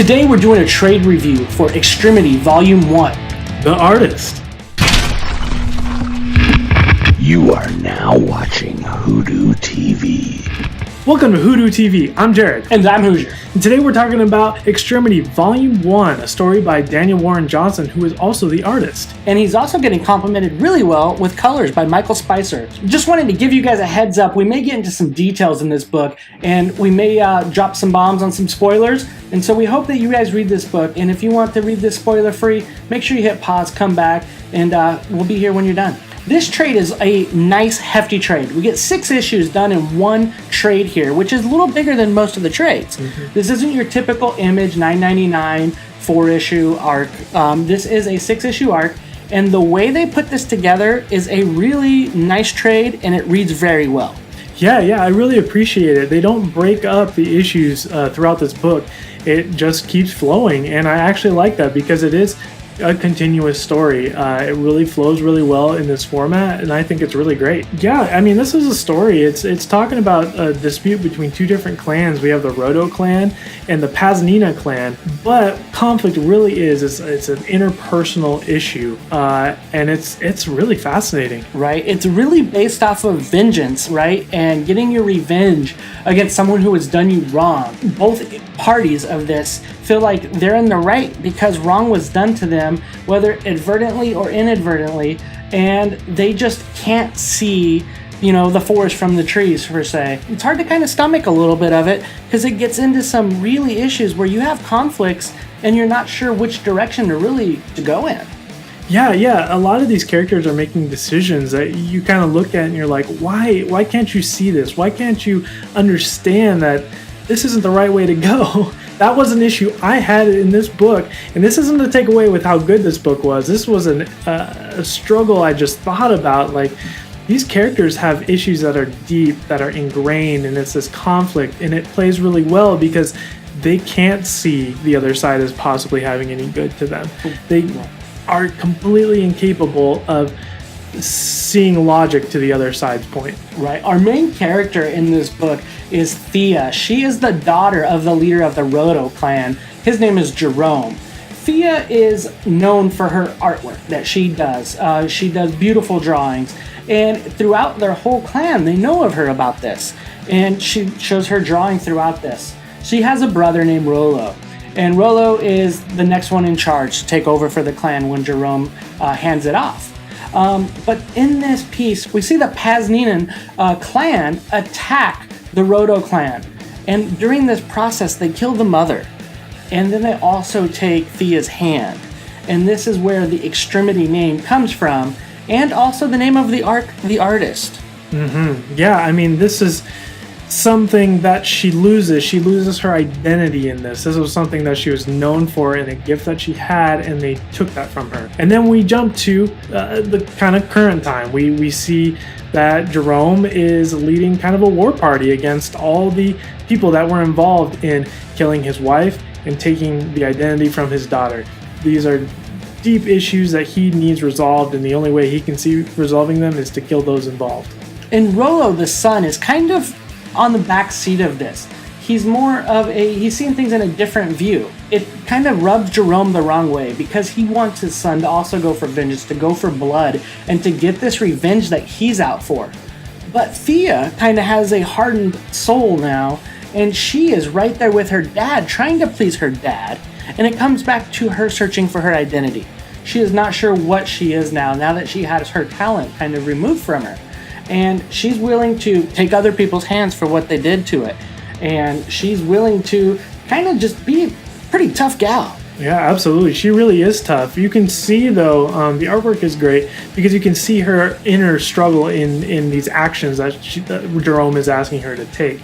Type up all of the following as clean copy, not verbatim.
Today we're doing a trade review for Extremity Volume 1. The Artist. You are now watching WhoDooTV. Welcome to WhoDooTV. I'm Jared. And I'm Hooser. And today we're talking about Extremity Volume 1, a story by Daniel Warren Johnson, who is also the artist. And he's also getting complimented really well with colors by Michael Spicer. Just wanted to give you guys a heads up. We may get into some details in this book, and we may drop some bombs on some spoilers. And so we hope that you guys read this book. And if you want to read this spoiler-free, make sure you hit pause, come back, and we'll be here when you're done. This trade is a nice, hefty trade. We get 6 issues done in one trade here, which is a little bigger than most of the trades. This isn't your typical Image $9.99 4-issue arc. This is a 6-issue arc, and the way they put this together is a really nice trade, and it reads very well. Yeah, I really appreciate it. They don't break up the issues throughout this book. It just keeps flowing, and I actually like that because it is a continuous story. It really flows really well in this format, and I think it's really great. Yeah, I mean, this is a story. It's talking about a dispute between 2 different clans. We have the Rolo clan and the Paznina clan, but conflict really is it's an interpersonal issue, and it's really fascinating. Right? It's really based off of vengeance, right? And getting your revenge against someone who has done you wrong. Both parties of this feel like they're in the right because wrong was done to them, whether advertently or inadvertently, and they just can't see, the forest from the trees, per se. It's hard to kind of stomach a little bit of it because it gets into some really issues where you have conflicts and you're not sure which direction to go in. Yeah, a lot of these characters are making decisions that you kind of look at and you're like, why can't you see this? Why can't you understand that this isn't the right way to go? That was an issue I had in this book, and this isn't to take away with how good this book was. This was a struggle I just thought about. Like, these characters have issues that are deep, that are ingrained, and it's this conflict, and it plays really well because they can't see the other side as possibly having any good to them. They are completely incapable of seeing logic to the other side's point. Right. Our main character in this book is Thea. She is the daughter of the leader of the Rolo clan. His name is Jerome. Thea is known for her artwork that she does. She does beautiful drawings, and throughout their whole clan, they know of her about this, and she shows her drawing throughout this. She has a brother named Rolo, and Rolo is the next one in charge to take over for the clan when Jerome hands it off. But in this piece, we see the Paznina clan attack the Rolo clan. And during this process, they kill the mother. And then they also take Thea's hand. And this is where the Extremity name comes from. And also the name of the artist. Yeah, I mean, this is something that she loses. She loses her identity in this. This was something that she was known for and a gift that she had, and they took that from her. And then we jump to the kind of current time. We see that Jerome is leading kind of a war party against all the people that were involved in killing his wife and taking the identity from his daughter. These are deep issues that he needs resolved, and the only way he can see resolving them is to kill those involved. And Rolo, the son, is kind of on the back seat of this. He's he's seeing things in a different view. It kind of rubs Jerome the wrong way because he wants his son to also go for vengeance, to go for blood, and to get this revenge that he's out for. But Thea kind of has a hardened soul now, and she is right there with her dad, trying to please her dad, and it comes back to her searching for her identity. She is not sure what she is now that she has her talent kind of removed from her. And she's willing to take other people's hands for what they did to it. And she's willing to kind of just be a pretty tough gal. Yeah, absolutely. She really is tough. You can see, though, the artwork is great because you can see her inner struggle in these actions that Jerome is asking her to take.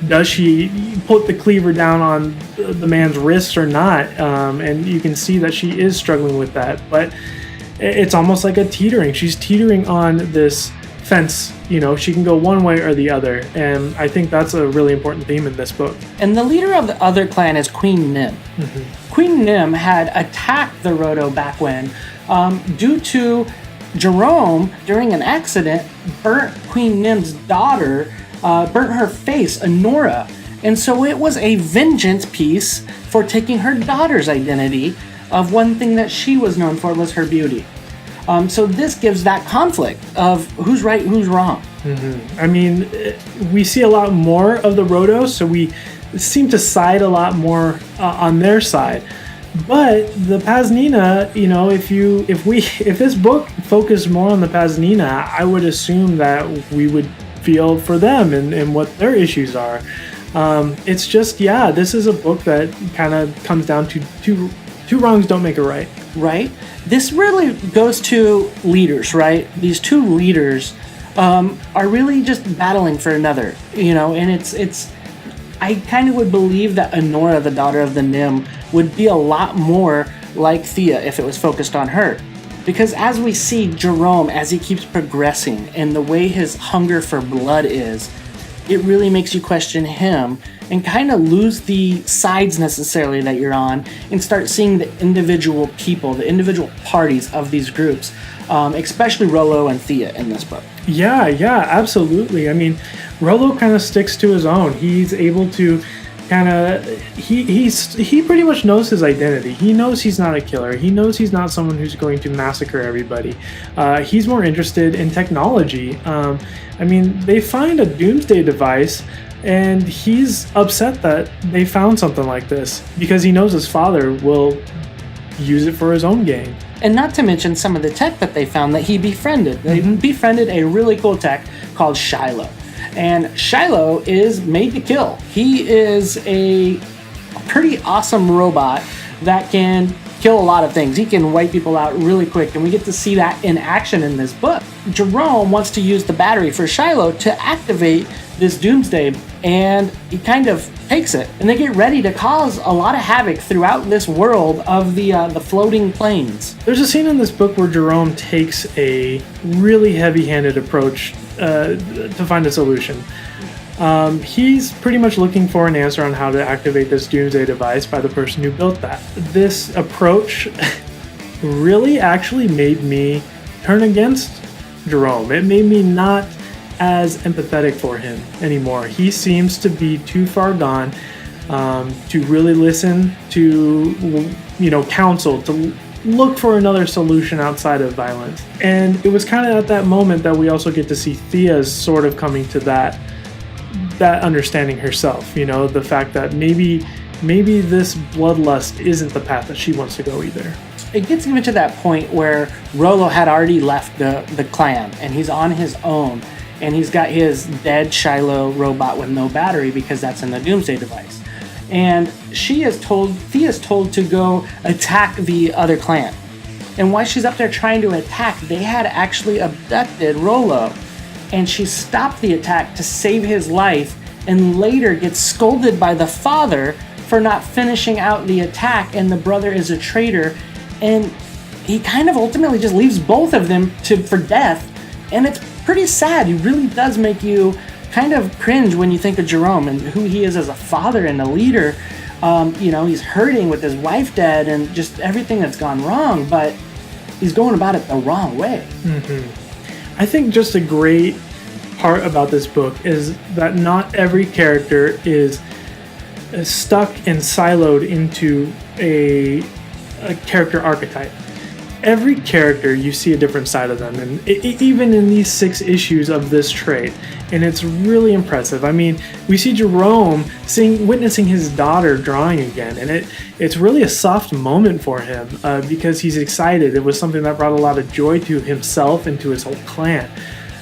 Does she put the cleaver down on the man's wrist or not? And you can see that she is struggling with that. But it's almost like a teetering. She's teetering on this fence. She can go one way or the other, and I think that's a really important theme in this book. And the leader of the other clan is Queen Nim. Queen Nim had attacked the Rolo back when, due to Jerome, during an accident, burnt Queen Nim's daughter, burnt her face, Honora, And so it was a vengeance piece for taking her daughter's identity of one thing that she was known for was her beauty. So this gives that conflict of who's right, who's wrong. Mm-hmm. I mean, we see a lot more of the Rotos, so we seem to side a lot more on their side. But the Paznina, you know, if this book focused more on the Paznina, I would assume that we would feel for them and what their issues are. It's just, yeah, this is a book that kind of comes down to two wrongs don't make a right. Right? This really goes to leaders, right? These two leaders are really just battling for another, you know, and it's I kind of would believe that Honora, the daughter of the Nym, would be a lot more like Thea if it was focused on her. Because as we see Jerome, as he keeps progressing, and the way his hunger for blood is, it really makes you question him and kind of lose the sides necessarily that you're on and start seeing the individual people, the individual parties of these groups, especially Rolo and Thea in this book. Yeah, absolutely. I mean, Rolo kind of sticks to his own. He's able to kind of he pretty much knows his identity. He knows he's not a killer. He knows he's not someone who's going to massacre everybody. He's more interested in technology. I mean, they find a doomsday device, and he's upset that they found something like this because he knows his father will use it for his own gain. And not to mention some of the tech that they found that he befriended. They befriended a really cool tech called Shiloh. And Shiloh is made to kill. He is a pretty awesome robot that can kill a lot of things. He can wipe people out really quick, and we get to see that in action in this book. Jerome wants to use the battery for Shiloh to activate this doomsday, and he kind of takes it. And they get ready to cause a lot of havoc throughout this world of the floating planes. There's a scene in this book where Jerome takes a really heavy-handed approach to find a solution. He's pretty much looking for an answer on how to activate this doomsday device by the person who built that. This approach really actually made me turn against Jerome. It made me not as empathetic for him anymore. He seems to be too far gone to really listen to, counsel, to look for another solution outside of violence. And it was kind of at that moment that we also get to see Thea's sort of coming to that understanding herself, the fact that maybe this bloodlust isn't the path that she wants to go either. It gets even to that point where Rolo had already left the clan and he's on his own, and he's got his dead Shiloh robot with no battery because that's in the doomsday device. And Thea's told to go attack the other clan. And while she's up there trying to attack, they had actually abducted Rolo. And she stopped the attack to save his life, and later gets scolded by the father for not finishing out the attack, and the brother is a traitor. And he kind of ultimately just leaves both of them for death. And it's pretty sad. It really does make you kind of cringe when you think of Jerome and who he is as a father and a leader. He's hurting with his wife dead and just everything that's gone wrong, but he's going about it the wrong way. Mm-hmm. I think just a great part about this book is that not every character is stuck and siloed into a character archetype. Every character, you see a different side of them, and even in these 6 issues of this trait, and it's really impressive. I mean, we see Jerome witnessing his daughter drawing again, and it's really a soft moment for him because he's excited. It was something that brought a lot of joy to himself and to his whole clan.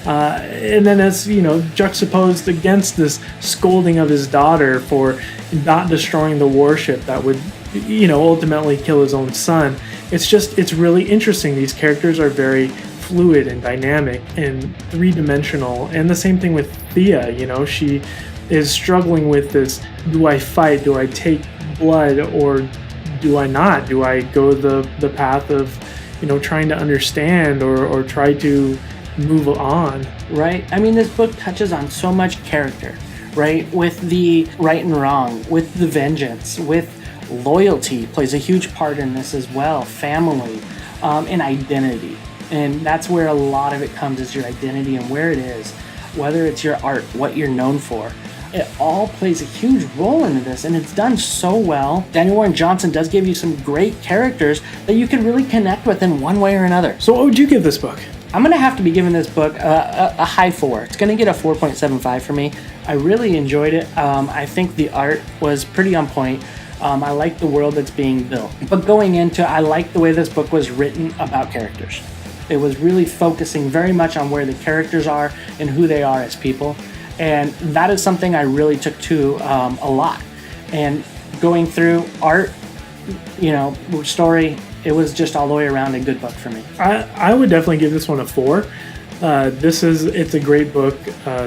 And then as, juxtaposed against this scolding of his daughter for not destroying the warship that would, ultimately kill his own son. It's really interesting. These characters are very fluid and dynamic and 3-dimensional. And the same thing with Thea, she is struggling with this, do I fight? Do I take blood or do I not? Do I go the path of, trying to understand or try to move on? Right? I mean, this book touches on so much character, right? With the right and wrong, with the vengeance, with loyalty plays a huge part in this as well, family, and identity. And that's where a lot of it comes, is your identity and where it is, whether it's your art, what you're known for. it all plays a huge role into this, and it's done so well. Daniel Warren Johnson does give you some great characters that you can really connect with in one way or another. So what would you give this book? I'm going to have to be giving this book a high 4. It's going to get a 4.75 for me. I really enjoyed it. I think the art was pretty on point. I like the world that's being built. But going into, I like the way this book was written about characters. It was really focusing very much on where the characters are and who they are as people. And that is something I really took to a lot. And going through art, story, it was just all the way around a good book for me. I would definitely give this one a 4. It's a great book,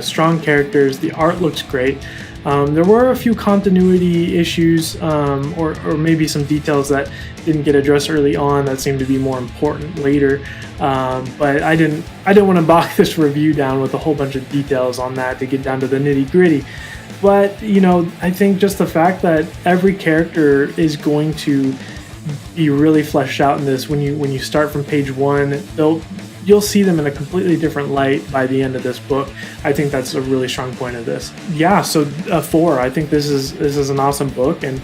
strong characters, the art looks great. There were a few continuity issues or maybe some details that didn't get addressed early on that seemed to be more important later. But I didn't want to bog this review down with a whole bunch of details on that to get down to the nitty gritty. But I think just the fact that every character is going to be really fleshed out in this. When you start from page 1, you'll see them in a completely different light by the end of this book. I think that's a really strong point of this. Yeah, so a 4. I think this is an awesome book, and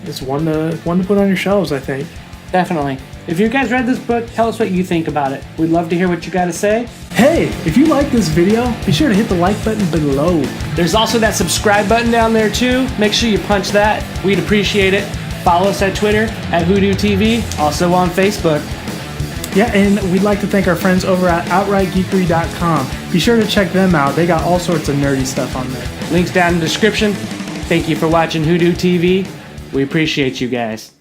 it's one to put on your shelves, I think. Definitely. If you guys read this book, tell us what you think about it. We'd love to hear what you got to say. Hey, if you like this video, be sure to hit the like button below. There's also that subscribe button down there too. Make sure you punch that. We'd appreciate it. Follow us at Twitter at WhoDooTV, also on Facebook. Yeah, and we'd like to thank our friends over at OutrightGeekery.com. Be sure to check them out. They got all sorts of nerdy stuff on there. Links down in the description. Thank you for watching WhoDooTV. We appreciate you guys.